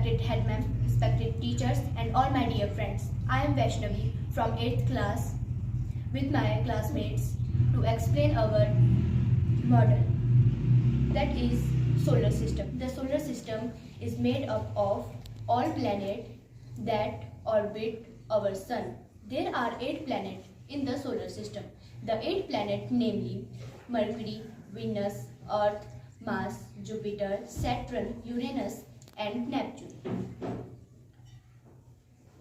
respected headman, respected teachers and all my dear friends. I am Vaishnavi from 8th class with my classmates to explain our model, that is solar system. The solar system is made up of all planets that orbit our sun. There are 8 planets in the solar system. The 8 planets namely Mercury, Venus, Earth, Mars, Jupiter, Saturn, Uranus and Neptune.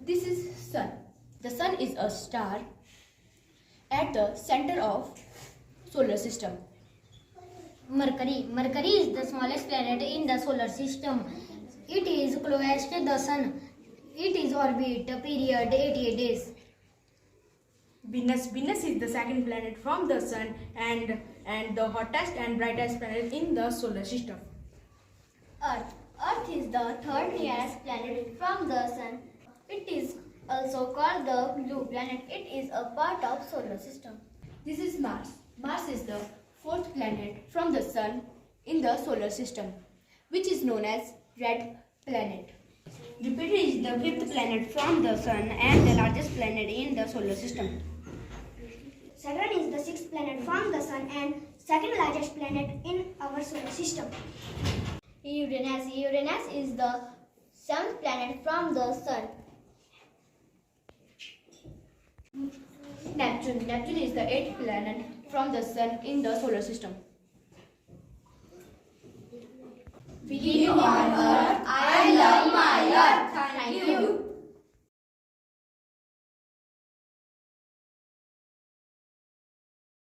This is Sun. The Sun is a star at the center of solar system. Mercury is the smallest planet in the solar system. It is closest to the sun. It is orbit period 88 days. Venus is the second planet from the sun and the hottest and brightest planet in the solar system. Earth is the third nearest planet from the sun. It is also called the blue planet. It is a part of solar system. This is Mars. Mars is the 4th planet from the sun in the solar system, which is known as red planet. Jupiter is the 5th planet from the sun and the largest planet in the solar system. Saturn is the 6th planet from the sun and second largest planet in our solar system. Uranus is the 7th planet from the sun. Neptune is the 8th planet from the sun in the solar system. We on Earth, I love my Earth.